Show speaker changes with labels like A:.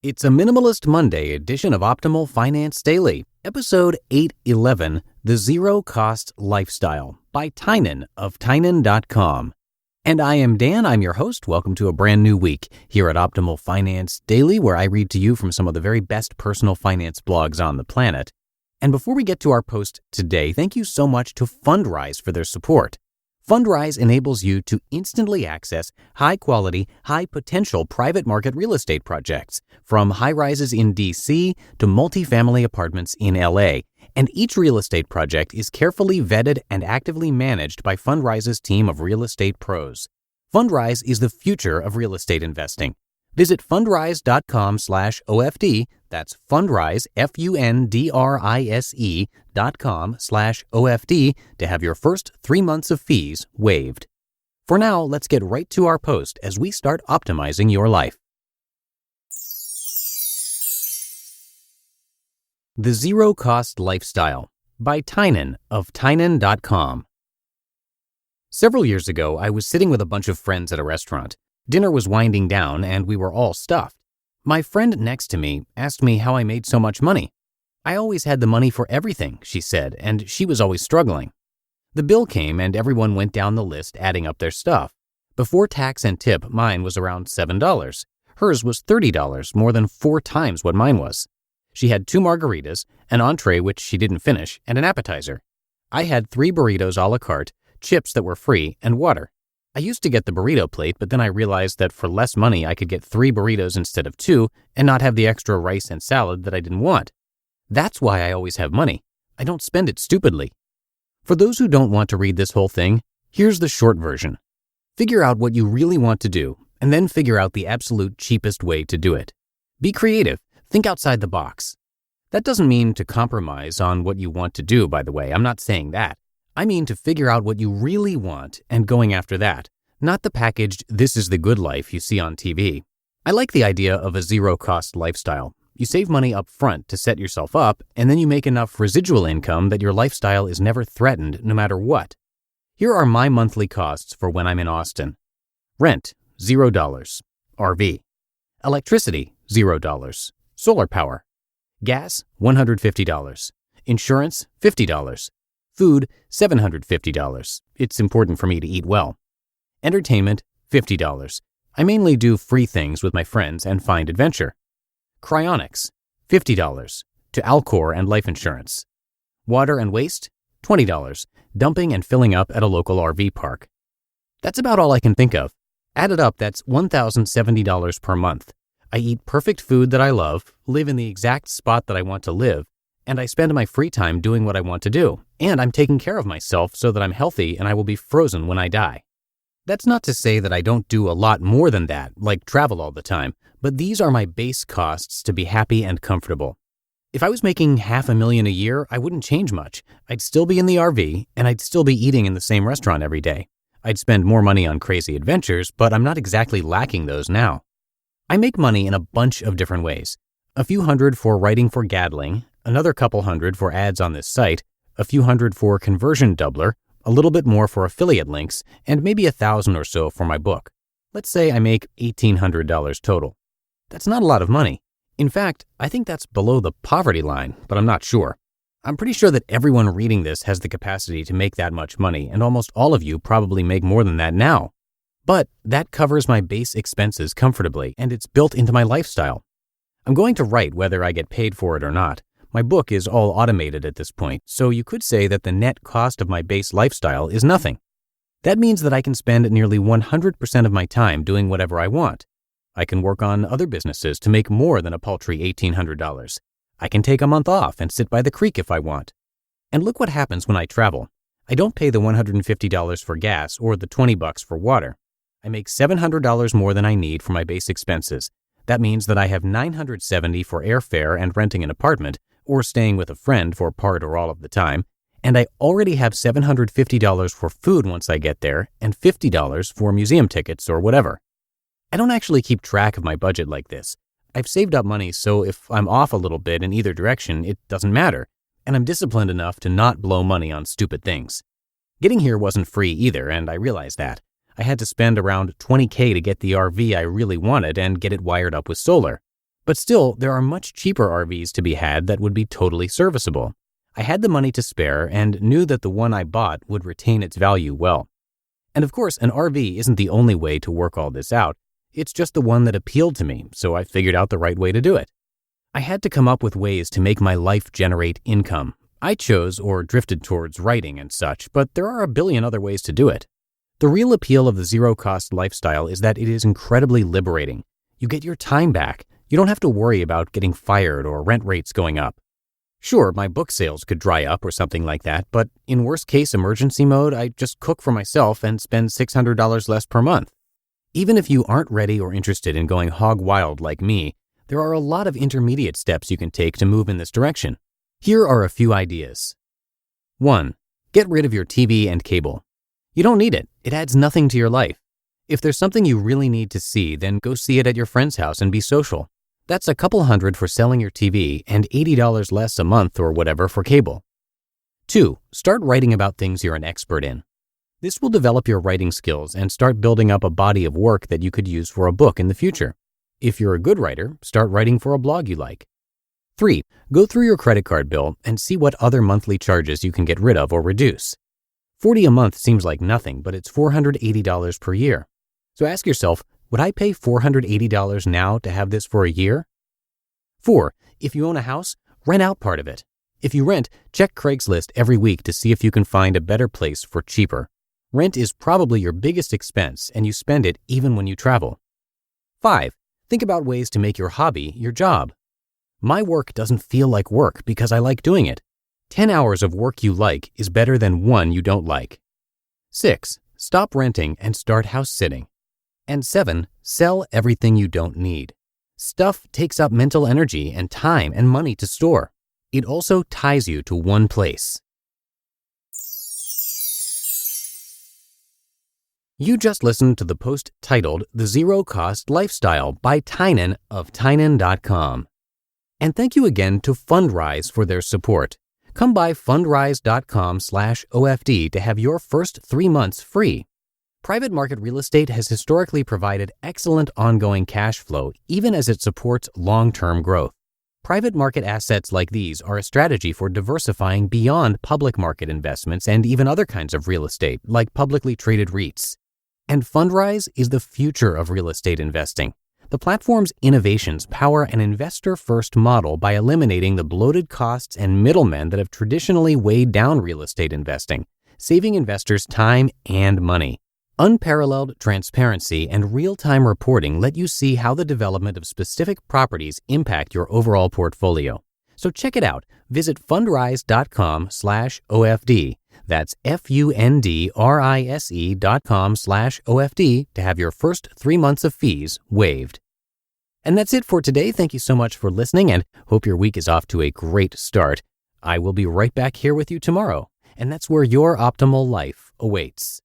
A: It's a Minimalist Monday edition of Optimal Finance Daily, episode 811, The Zero Cost Lifestyle by Tynan of Tynan.com. And I am Dan, I'm your host. Welcome to a brand new week here at Optimal Finance Daily, where I read to you from some of the very best personal finance blogs on the planet. And before we get to our post today, thank you so much to Fundrise for their support. Fundrise enables you to instantly access high-quality, high-potential private market real estate projects, from high-rises in D.C. to multifamily apartments in L.A., and each real estate project is carefully vetted and actively managed by Fundrise's team of real estate pros. Fundrise is the future of real estate investing. Visit fundrise.com/OFD, that's Fundrise, FUNDRISE.com/OFD to have your first 3 months of fees waived. For now, let's get right to our post as we start optimizing your life. The Zero Cost Lifestyle by Tynan of Tynan.com. Several years ago, I was sitting with a bunch of friends at a restaurant. Dinner was winding down and we were all stuffed. My friend next to me asked me how I made so much money. I always had the money for everything, she said, and she was always struggling. The bill came and everyone went down the list adding up their stuff. Before tax and tip, mine was around $7. Hers was $30, more than 4 times what mine was. She had 2 margaritas, an entree which she didn't finish, and an appetizer. I had 3 burritos a la carte, chips that were free, and water. I used to get the burrito plate, but then I realized that for less money I could get 3 burritos instead of 2 and not have the extra rice and salad that I didn't want. That's why I always have money. I don't spend it stupidly. For those who don't want to read this whole thing, here's the short version. Figure out what you really want to do, and then figure out the absolute cheapest way to do it. Be creative. Think outside the box. That doesn't mean to compromise on what you want to do, by the way. I'm not saying that. I mean to figure out what you really want and going after that, not the packaged "this is the good life" you see on TV. I like the idea of a zero-cost lifestyle. You save money up front to set yourself up, and then you make enough residual income that your lifestyle is never threatened no matter what. Here are my monthly costs for when I'm in Austin. Rent, $0. RV. Electricity, $0. Solar power. Gas, $150. Insurance, $50. Food, $750. It's important for me to eat well. Entertainment, $50. I mainly do free things with my friends and find adventure. Cryonics, $50. To Alcor and life insurance. Water and waste, $20. Dumping and filling up at a local RV park. That's about all I can think of. Added up, that's $1,070 per month. I eat perfect food that I love, live in the exact spot that I want to live, and I spend my free time doing what I want to do. And I'm taking care of myself so that I'm healthy and I will be frozen when I die. That's not to say that I don't do a lot more than that, like travel all the time, but these are my base costs to be happy and comfortable. If I was making $500,000 a year, I wouldn't change much. I'd still be in the RV, and I'd still be eating in the same restaurant every day. I'd spend more money on crazy adventures, but I'm not exactly lacking those now. I make money in a bunch of different ways. A few hundred for writing for Gadling, another couple hundred for ads on this site, a few hundred for conversion doubler, a little bit more for affiliate links, and maybe 1,000 or so for my book. Let's say I make $1,800 total. That's not a lot of money. In fact, I think that's below the poverty line, but I'm not sure. I'm pretty sure that everyone reading this has the capacity to make that much money, and almost all of you probably make more than that now. But that covers my base expenses comfortably, and it's built into my lifestyle. I'm going to write whether I get paid for it or not. My book is all automated at this point, so you could say that the net cost of my base lifestyle is nothing. That means that I can spend nearly 100% of my time doing whatever I want. I can work on other businesses to make more than a paltry $1,800. I can take a month off and sit by the creek if I want. And look what happens when I travel. I don't pay the $150 for gas or the $20 for water. I make $700 more than I need for my base expenses. That means that I have $970 for airfare and renting an apartment, or staying with a friend for part or all of the time, and I already have $750 for food once I get there, and $50 for museum tickets or whatever. I don't actually keep track of my budget like this. I've saved up money, so if I'm off a little bit in either direction, it doesn't matter, and I'm disciplined enough to not blow money on stupid things. Getting here wasn't free either, and I realized that. I had to spend around $20,000 to get the RV I really wanted and get it wired up with solar. But still, there are much cheaper RVs to be had that would be totally serviceable. I had the money to spare and knew that the one I bought would retain its value well. And of course, an RV isn't the only way to work all this out. It's just the one that appealed to me, so I figured out the right way to do it. I had to come up with ways to make my life generate income. I chose or drifted towards writing and such, but there are a billion other ways to do it. The real appeal of the zero-cost lifestyle is that it is incredibly liberating. You get your time back. You don't have to worry about getting fired or rent rates going up. Sure, my book sales could dry up or something like that, but in worst-case emergency mode, I just cook for myself and spend $600 less per month. Even if you aren't ready or interested in going hog wild like me, there are a lot of intermediate steps you can take to move in this direction. Here are a few ideas. 1. Get rid of your TV and cable. You don't need it. It adds nothing to your life. If there's something you really need to see, then go see it at your friend's house and be social. That's a couple $100 for selling your TV and $80 less a month or whatever for cable. 2. Start writing about things you're an expert in. This will develop your writing skills and start building up a body of work that you could use for a book in the future. If you're a good writer, start writing for a blog you like. 3. Go through your credit card bill and see what other monthly charges you can get rid of or reduce. $40 a month seems like nothing, but it's $480 per year. So ask yourself, would I pay $480 now to have this for a year? 4. If you own a house, rent out part of it. If you rent, check Craigslist every week to see if you can find a better place for cheaper. Rent is probably your biggest expense, and you spend it even when you travel. 5. Think about ways to make your hobby your job. My work doesn't feel like work because I like doing it. 10 hours of work you like is better than one you don't like. 6. Stop renting and start house sitting. And 7. Sell everything you don't need. Stuff takes up mental energy and time and money to store. It also ties you to one place. You just listened to the post titled The Zero Cost Lifestyle by Tynan of Tynan.com. And thank you again to Fundrise for their support. Come by fundrise.com/OFD to have your first 3 months free. Private market real estate has historically provided excellent ongoing cash flow, even as it supports long-term growth. Private market assets like these are a strategy for diversifying beyond public market investments and even other kinds of real estate, like publicly traded REITs. And Fundrise is the future of real estate investing. The platform's innovations power an investor-first model by eliminating the bloated costs and middlemen that have traditionally weighed down real estate investing, saving investors time and money. Unparalleled transparency and real-time reporting let you see how the development of specific properties impact your overall portfolio. So check it out. Visit fundrise.com/OFD. That's fundrise.com/OFD to have your first 3 months of fees waived. And that's it for today. Thank you so much for listening and hope your week is off to a great start. I will be right back here with you tomorrow, and that's where your optimal life awaits.